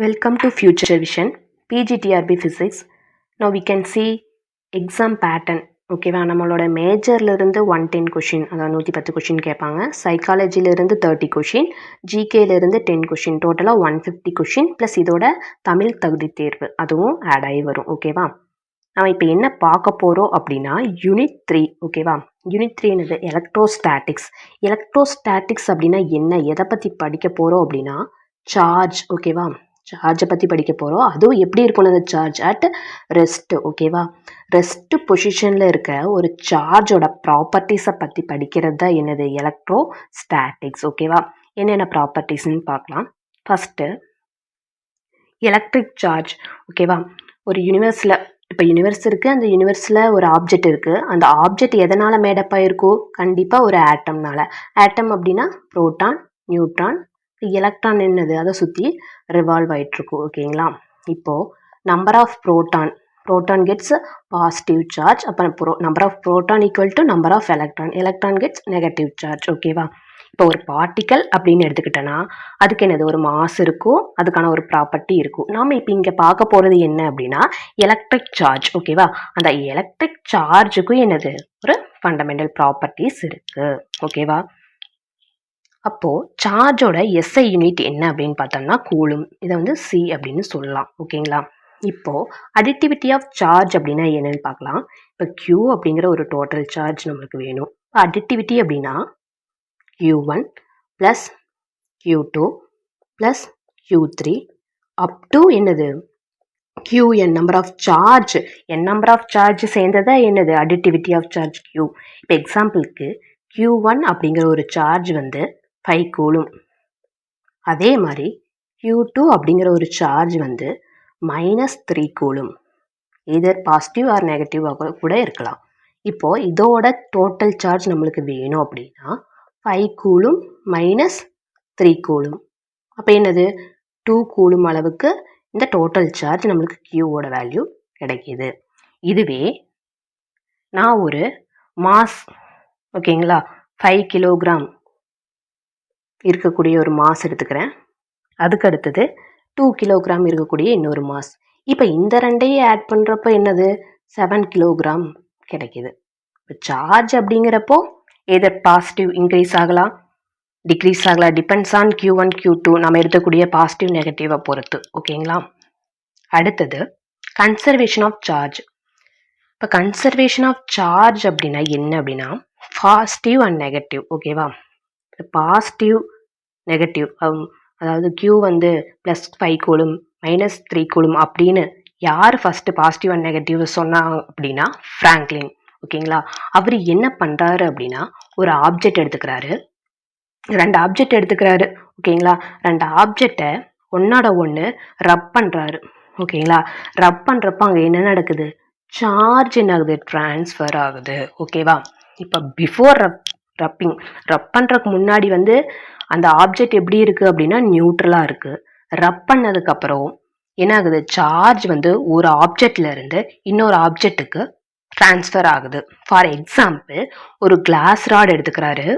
Welcome to Future Vision, PGTRB Physics. Now we can see exam pattern. ஓகேவா, நம்மளோட மேஜர்லேருந்து 110 question, அதாவது 110 question கேட்பாங்க. சைக்காலஜிலேருந்து 30 question, ஜிகேலேருந்து 10 question, டோட்டலாக 150 question plus இதோட தமிழ் தகுதி தேர்வு அதுவும் ஆட் ஆகி வரும். ஓகேவா, நம்ம இப்போ என்ன பார்க்க போகிறோம் அப்படின்னா யூனிட் 3. ஓகேவா, யூனிட் 3 என்னது? எலக்ட்ரோஸ்டாட்டிக்ஸ். எலக்ட்ரோஸ்டாட்டிக்ஸ் அப்படின்னா என்ன, எதை பற்றி படிக்க போகிறோம் அப்படின்னா சார்ஜ். ஓகேவா, சார்ஜை பற்றி படிக்க போகிறோம். அதுவும் எப்படி இருக்கணும் அந்த சார்ஜ் அட் ரெஸ்ட். ஓகேவா, ரெஸ்ட் பொசிஷனில் இருக்க ஒரு சார்ஜோட ப்ராப்பர்ட்டிஸை பற்றி படிக்கிறது தான் என்னது எலக்ட்ரோஸ்டாட்டிக்ஸ். ஓகேவா, என்னென்ன ப்ராப்பர்ட்டிஸ்ன்னு பார்க்கலாம். First electric charge. ஓகேவா, ஒரு யூனிவர்ஸில் இப்போ யூனிவர்ஸ் இருக்குது, அந்த யூனிவர்ஸில் ஒரு ஆப்ஜெக்ட் இருக்குது. அந்த ஆப்ஜெக்ட் எதனால் மேடப்பாக இருக்கும்? கண்டிப்பாக ஒரு ஆட்டம்னால. ஆட்டம் அப்படின்னா புரோட்டான், நியூட்ரான், எலக்ட்ரான் என்னது, அதை சுற்றி ரிவால்வ் ஆகிட்டுருக்கும். ஓகேங்களா, இப்போது number of proton gets positive charge. அப்போ number of proton equal to number of electron gets negative charge. ஓகேவா, இப்போ ஒரு பார்ட்டிக்கல் அப்படின்னு எடுத்துக்கிட்டோன்னா அதுக்கு என்னது, ஒரு மாஸ் இருக்கும், அதுக்கான ஒரு ப்ராப்பர்ட்டி இருக்கும். நாம் இப்போ இங்கே பார்க்க போகிறது என்ன அப்படின்னா எலக்ட்ரிக் சார்ஜ். ஓகேவா, அந்த எலக்ட்ரிக் சார்ஜுக்கும் என்னது, ஒரு ஃபண்டமெண்டல் ப்ராப்பர்ட்டிஸ் இருக்குது. ஓகேவா, அப்போது சார்ஜோட எஸ்ஐ யூனிட் என்ன அப்படின்னு பார்த்தோம்னா கூலும். இதை வந்து சி அப்படின்னு சொல்லலாம். ஓகேங்களா, இப்போது அடிட்டிவிட்டி ஆஃப் சார்ஜ் அப்படின்னா என்னன்னு பார்க்கலாம். இப்போ Q அப்படிங்கிற ஒரு டோட்டல் சார்ஜ் நம்மளுக்கு வேணும். இப்போ அடிட்டிவிட்டி அப்படின்னா Q1 plus Q2 plus Q3 up to என்னது Qn number of charge. Number of charge சேர்ந்ததா என்னது அடிட்டிவிட்டி ஆஃப் சார்ஜ் Q. இப்போ எக்ஸாம்பிளுக்கு Q1 அப்படிங்கிற ஒரு சார்ஜ் வந்து 5 கூலும். அதே மாதிரி Q2 அப்படிங்கிற ஒரு சார்ஜ் வந்து -3 கூலும். எதர் பாசிட்டிவ் ஆர் நெகட்டிவாக கூட இருக்கலாம். இப்போது இதோட டோட்டல் சார்ஜ் நம்மளுக்கு வேணும் அப்படின்னா 5 கூலும் -3 கூலும். அப்போ என்னது 2 கூலும் அளவுக்கு இந்த டோட்டல் சார்ஜ் நம்மளுக்கு Qவோட வேல்யூ கிடைக்கிது. இதுவே நான் ஒரு மாஸ், ஓகேங்களா, 5 கிலோகிராம் இருக்கக்கூடிய ஒரு மாஸ் எடுத்துக்கிறேன். அதுக்கு அடுத்தது 2 கிலோகிராம் இருக்கக்கூடிய இன்னொரு மாஸ். இப்போ இந்த ரெண்டையும் ஆட் பண்ணுறப்ப என்னது 7 கிலோகிராம் கிடைக்கிது. இப்போ சார்ஜ் அப்படிங்கிறப்போ எதர் பாசிட்டிவ் இன்க்ரீஸ் ஆகலாம், டிக்ரீஸ் ஆகலாம், டிபெண்ட்ஸ் ஆன் Q1 Q2 நம்ம எடுக்கக்கூடிய பாசிட்டிவ் நெகட்டிவை பொறுத்து. ஓகேங்களா, அடுத்தது கன்சர்வேஷன் ஆஃப் சார்ஜ். இப்போ கன்சர்வேஷன் ஆஃப் சார்ஜ் அப்படின்னா என்ன அப்படின்னா பாசிட்டிவ் அண்ட் நெகட்டிவ். ஓகேவா, பாசிட்டிவ் நெகட்டிவ், அதாவது Q வந்து +5 கூலும் -3 கூலும் அப்படின்னு யார் ஃபஸ்ட்டு பாசிட்டிவ் அண்ட் நெகட்டிவ் சொன்னாங்க அப்படின்னா ஃப்ராங்க்லின். ஓகேங்களா, அவர் என்ன பண்ணுறாரு அப்படின்னா ஒரு ஆப்ஜெக்ட் எடுத்துக்கிறாரு, 2 ஆப்ஜெக்ட் எடுத்துக்கிறாரு. ஓகேங்களா, 2 ஆப்ஜெக்டை ஒன்னோட ஒன்று ரப் பண்ணுறாரு. ஓகேங்களா, ரப் பண்ணுறப்ப அங்கே என்ன நடக்குது, சார்ஜ் என்ன ஆகுது, ட்ரான்ஸ்ஃபர் ஆகுது. ஓகேவா, இப்போ பிஃபோர் ரப் பண்ணுறதுக்கு முன்னாடி வந்து அந்த ஆப்ஜெக்ட் எப்படி இருக்குது அப்படின்னா நியூட்ரலாக இருக்குது. ரப் பண்ணதுக்கப்புறம் என்ன ஆகுது, சார்ஜ் வந்து ஒரு ஆப்ஜெக்ட்லேருந்து இன்னொரு ஆப்ஜெக்ட்டுக்கு ட்ரான்ஸ்ஃபர் ஆகுது. ஃபார் எக்ஸாம்பிள் ஒரு கிளாஸ் ராட் எடுத்துக்கிறாரு.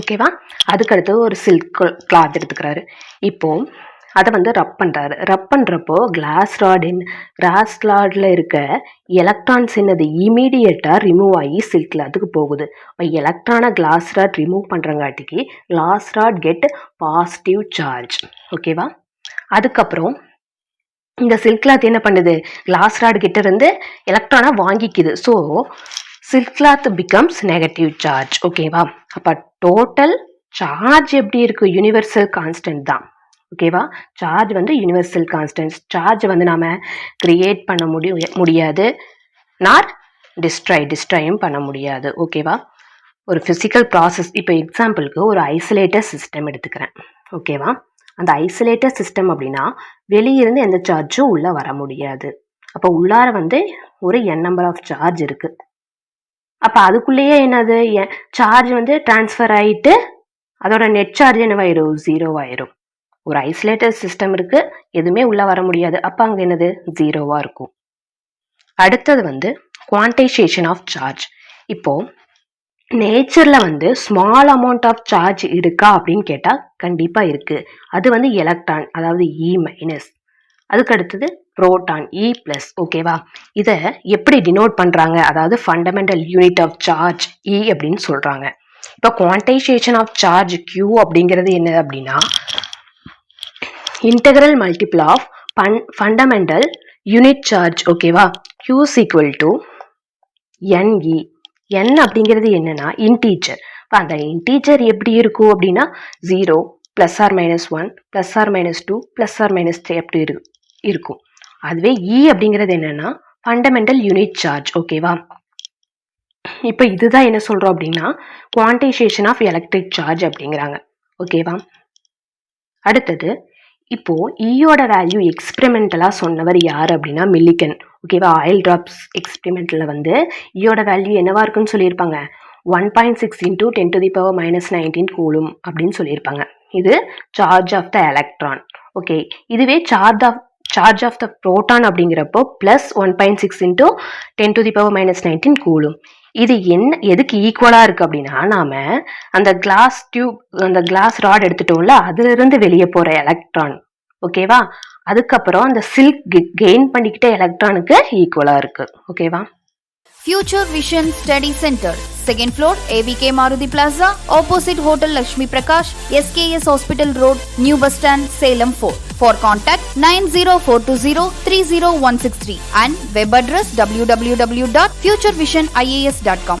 ஓகேவா, அதுக்கடுத்து ஒரு சில்க் கிளாத் எடுத்துக்கிறாரு. இப்போது அதை வந்து ரப் பண்ணுறாரு. ரப் பண்ணுறப்போ கிளாஸ் ராடில் இருக்க எலக்ட்ரான்ஸ் என்னது இமீடியட்டாக ரிமூவ் ஆகி சில்க் கிளாத்துக்கு போகுது. இப்போ எலக்ட்ரானை கிளாஸ் ராட் ரிமூவ் பண்ணுறங்காட்டிக்கு glass rod get positive charge. ஓகேவா, அதுக்கப்புறம் இந்த சில்க் கிளாத் என்ன பண்ணுது, கிளாஸ் ராட் கிட்ட இருந்து எலக்ட்ரானை வாங்கிக்குது. So silk cloth becomes negative charge. ஓகேவா, அப்போ டோட்டல் சார்ஜ் எப்படி இருக்குது, யூனிவர்சல் கான்ஸ்டன்ட் தான். ஓகேவா, சார்ஜ் வந்து யூனிவர்சல் கான்ஸ்டன்ட். சார்ஜ் வந்து நாம் கிரியேட் பண்ண முடியாது, நார் டிஸ்ட்ராயும் பண்ண முடியாது. ஓகேவா, ஒரு ஃபிசிக்கல் ப்ராசஸ். இப்போ எக்ஸாம்பிளுக்கு ஒரு ஐசோலேட்டர் சிஸ்டம் எடுத்துக்கிறேன். ஓகேவா, அந்த ஐசோலேட்டர் சிஸ்டம் அப்படின்னா வெளியிருந்து எந்த சார்ஜும் உள்ளே வர முடியாது. அப்போ உள்ளார வந்து ஒரு நம்பர் ஆஃப் சார்ஜ் இருக்குது. அப்போ அதுக்குள்ளேயே என்னது சார்ஜ் வந்து ட்ரான்ஸ்ஃபர் ஆகிட்டு அதோட நெட் சார்ஜ் என்னவாயிரும், 0 ஆயிரும். ஒரு ஐசோலேட்டர் சிஸ்டம் இருக்குது, எதுவுமே உள்ளே வர முடியாது. அப்போ அங்கே என்னது 0வாக இருக்கும். அடுத்தது வந்து குவான்டைசேஷன் ஆஃப் சார்ஜ். இப்போது நேச்சரில் வந்து ஸ்மால் அமௌண்ட் ஆஃப் சார்ஜ் இருக்கா அப்படின்னு கேட்டால் கண்டிப்பாக இருக்குது. அது வந்து எலக்ட்ரான், அதாவது E-. அதுக்கு அடுத்தது புரோட்டான் E+, ஓகேவா? இதை எப்படி டினோட் பண்றாங்க? அதாவது fundamental unit of charge E அப்படின்னு சொல்றாங்க. இப்போ குவான்டைசேஷன் ஆஃப் சார்ஜ் Q அப்படிங்கிறது என்ன அப்படின்னா integral multiple of fundamental unit charge, ஓகேவா? Q is equal to NE. N அப்படிங்கிறது என்னன்னா இன்டீஜர். அந்த இன்டீஜர் எப்படி இருக்கும் அப்படின்னா 0 +or -1 +or -2 +or -3 அப்படி இருக்கும். அதுவே E அப்படிங்கிறது என்னன்னா ஃபண்டமெண்டல் யூனிட் சார்ஜ், ஓகேவா? இப்போ இதுதான் என்ன சொல்றோம் அப்படின்னா குவான்டைசேஷன் ஆஃப் எலக்ட்ரிக் சார்ஜ் அப்படிங்கிறாங்க, ஓகேவா? அடுத்தது இப்போ ஈயோட வேல்யூ எக்ஸ்பெரிமெண்டலா சொன்னவர் யார் அப்படின்னா மில்லிகன், ஓகேவா? ஆயில் டிராப்ஸ் எக்ஸ்பெரிமெண்ட்ல வந்து ஈயோட வேல்யூ என்னவா இருக்குன்னு சொல்லியிருப்பாங்க 1.6 × 10⁻⁻19 கூலும் அப்படின்னு சொல்லியிருப்பாங்க. இது charge of the electron. Okay, இதுவே சார்ஜ் ஆஃப் த புரோட்டான் அப்படிங்கிறப்போ +1.6 × 10⁻⁻19 கூலும். இது எதுக்கு ஈக்குவலா இருக்கு அப்படின்னா நாம அந்த கிளாஸ் ராட் எடுத்துட்டோம்ல, அதுல இருந்து வெளியே போற எலக்ட்ரான், ஓகேவா? அதுக்கப்புறம் அந்த சில்க் கெயின் பண்ணிக்கிட்ட எலக்ட்ரானுக்கு ஈக்குவலா இருக்கு, ஓகேவா? Future Vision Study Center, 2nd floor, AVK Maruti Plaza, opposite Hotel Lakshmi Prakash, SKS Hospital Road, New Bus Stand, Salem 4. For contact 90420 30163 and web address www.futurevision.ias.com.